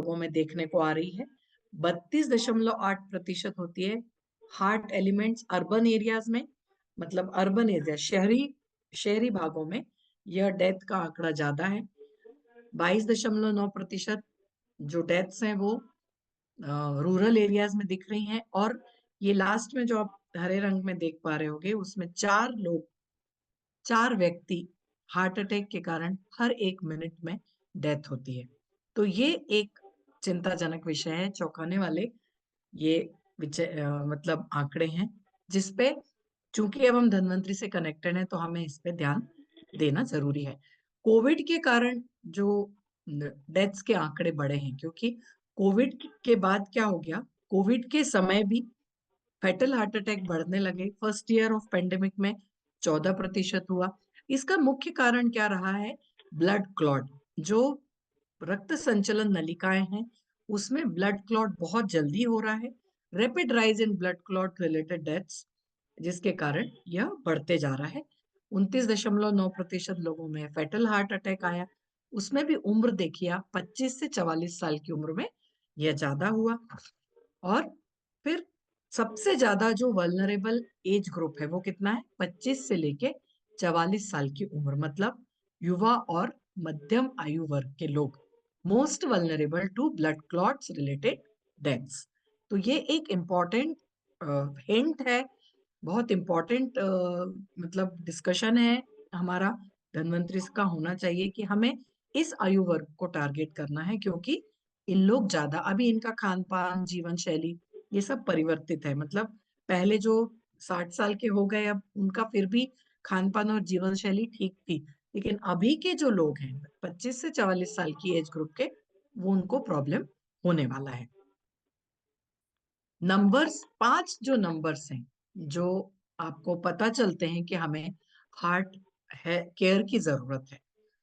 लोगों में देखने को आ रही है। 32.8% होती है हार्ट एलिमेंट्स अर्बन एरियाज में, मतलब अर्बन एरिया शहरी शहरी भागों में यह डेथ का आंकड़ा ज्यादा है। 22.9% जो डेथ्स हैं वो रूरल एरियाज में दिख रही हैं। और ये लास्ट में जो आप हरे रंग में देख पा रहे होगे उसमें 4 व्यक्ति हार्ट अटैक के कारण हर 1 मिनट में डेथ होती है। तो ये एक चिंताजनक विषय है, चौंकाने वाले ये मतलब आंकड़े हैं, जिसपे चूंकि अब हम धन्वंतरी से कनेक्टेड हैं तो हमें इस पे ध्यान देना जरूरी है। कोविड के कारण जो डेथ्स के आंकड़े बढ़े हैं, क्योंकि कोविड के बाद क्या हो गया, कोविड के समय भी फेटल हार्ट अटैक बढ़ने लगे। फर्स्ट ईयर ऑफ पेंडेमिक में 14% हुआ। इसका मुख्य कारण क्या रहा है, ब्लड क्लॉट। जो रक्त संचलन नलिकाएं हैं उसमें ब्लड क्लॉट बहुत जल्दी हो रहा है, rapid rise in blood clot related deaths, जिसके कारण यह बढ़ते जा रहा है। 29.9% लोगों में फेटल हार्ट अटैक आया। उसमें भी उम्र देखिए आप, 25 से 44 साल की उम्र में यह ज्यादा हुआ। और फिर सबसे ज्यादा जो वल्नरेबल एज ग्रुप है वो कितना है, 25 से लेके 44 साल की उम्र, मतलब युवा और मध्यम आयु वर्ग के लोग most vulnerable to blood clots related deaths. तो ये एक इम्पॉर्टेंट हिंट है, बहुत इम्पोर्टेंट मतलब डिस्कशन है हमारा धन्वंतरि का होना चाहिए कि हमें इस आयु वर्ग को टारगेट करना है, क्योंकि इन लोग ज्यादा अभी इनका खान पान जीवन शैली ये सब परिवर्तित है। मतलब पहले जो 60 साल के हो गए अब उनका फिर भी खान पान और जीवन शैली ठीक थी, लेकिन अभी के जो लोग हैं 25 से 44 साल की एज ग्रुप के, वो उनको प्रॉब्लम होने वाला है। नंबर्स 5 जो नंबर्स हैं जो आपको पता चलते हैं कि हमें हार्ट है केयर की जरूरत है।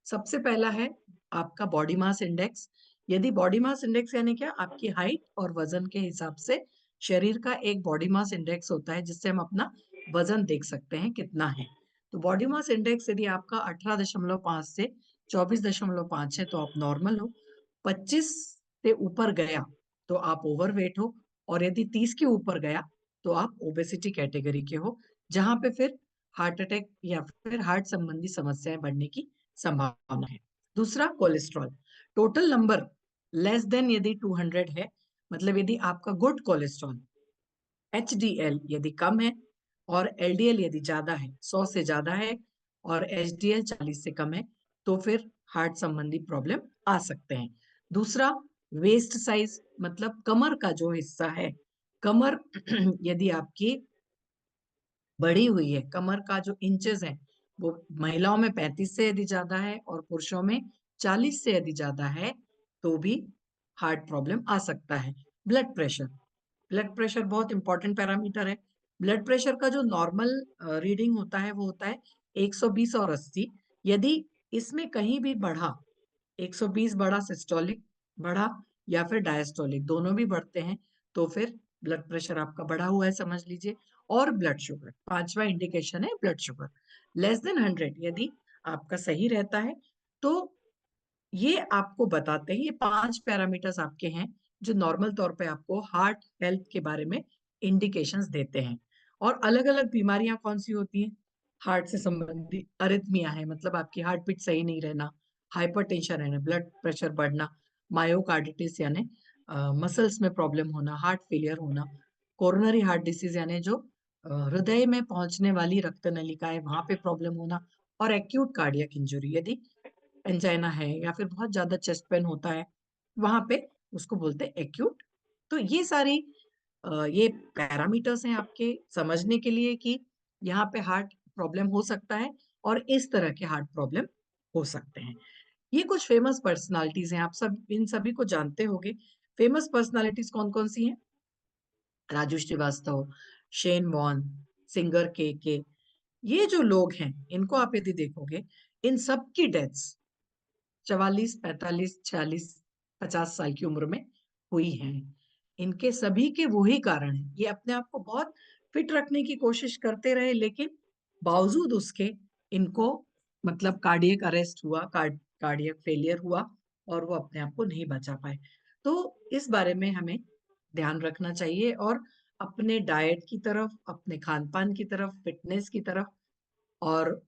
सबसे पहला है आपका बॉडी मास इंडेक्स। यदि बॉडी मास इंडेक्स यानी क्या, आपकी हाइट और वजन के हिसाब से शरीर का एक बॉडी मास इंडेक्स होता है जिससे हम अपना वजन देख सकते हैं कितना है। तो बॉडी मास इंडेक्स यदि आपका 18.5 से 24.5 है तो आप नॉर्मल हो। 25 से ऊपर गया तो आप ओवरवेट हो, और यदि 30 के ऊपर गया तो आप ओबेसिटी कैटेगरी के हो, जहां पे फिर हार्ट अटैक या फिर हार्ट संबंधी समस्याएं बढ़ने की संभावना है। दूसरा, cholesterol total number less than यदि 200 है, मतलब यदि आपका गुड कोलेस्ट्रॉल एचडीएल यदि कम है और एलडीएल यदि ज्यादा है, 100 से ज्यादा है, और एचडीएल 40 से कम है, तो फिर हार्ट संबंधी प्रॉब्लम आ सकते हैं। दूसरा, वेस्ट साइज, मतलब कमर का जो हिस्सा है, कमर यदि आपकी बढ़ी हुई है, कमर का जो इंचेस है वो महिलाओं में 35 से यदि ज्यादा है और पुरुषों में 40 से यदि ज्यादा है, तो भी हार्ट प्रॉब्लम आ सकता है। ब्लड प्रेशर, ब्लड प्रेशर बहुत इंपॉर्टेंट पैरामीटर है। ब्लड प्रेशर का जो नॉर्मल रीडिंग होता है वो होता है 120 और 80। यदि इसमें कहीं भी बढ़ा, 120 बढ़ा सिस्टोलिक बढ़ा या फिर डायस्टोलिक दोनों भी बढ़ते हैं, तो फिर ब्लड प्रेशर आपका बढ़ा हुआ है समझ लीजिए। और ब्लड शुगर, पांचवा इंडिकेशन है ब्लड शुगर लेस देन 100 यदि आपका सही रहता है, तो ये आपको बताते हैं, ये 5 पैरामीटर्स आपके हैं जो नॉर्मल तौर पे आपको हार्ट हेल्थ के बारे में इंडिकेशंस देते हैं। और अलग अलग बीमारियां कौन सी होती हैं, हार्ट से संबंधित अरिथमिया है, मतलब आपकी हार्ट बीट सही नहीं रहना, हाइपरटेंशन है, ब्लड प्रेशर बढ़ना, मायोकार्डिटिस यानी मसल्स में प्रॉब्लम होना, हार्ट फेलियर होना, कोरोनरी हार्ट डिसीज यानी जो हृदय में पहुंचने वाली रक्त नलिका है वहां पे प्रॉब्लम होना, और एक्यूट कार्डियक इंजरी यदि एंजाइना है या फिर बहुत ज्यादा चेस्ट पेन होता है वहां पे, उसको बोलते हैं एक्यूट। तो ये सारी ये पैरामीटर्स हैं आपके समझने के लिए कि यहाँ पे हार्ट प्रॉब्लम हो सकता है और इस तरह के हार्ट प्रॉब्लम हो सकते हैं। ये कुछ फेमस पर्सनालिटीज हैं, आप सब इन सभी को जानते होंगे। फेमस पर्सनालिटीज कौन कौन सी हैं, Raju Srivastava, Shane Warne, singer के, ये जो लोग हैं इनको आप यदि देखोगे, इन सब की डेथ्स 44, 45, 46, 50 साल की उम्र में हुई हैं। इनके सभी के वही कारण है, ये अपने आप को बहुत फिट रखने की कोशिश करते रहे, लेकिन बावजूद उसके इनको मतलब कार्डियक अरेस्ट हुआ, कार्डियक फेलियर हुआ, और वो अपने आप को नहीं बचा पाए। तो इस बारे में हमें ध्यान रखना चाहिए और अपने डाइट की तरफ, अपने खान-पान की तरफ, फिटनेस की तरफ और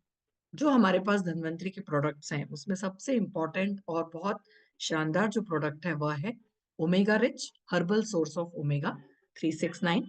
जो हमारे पास धन्वंतरी के प्रोडक्ट्स हैं, उसमें सबसे इम्पोर्टेंट और बहुत शानदार जो प्रोडक्ट है, वह है omega rich herbal source of omega 369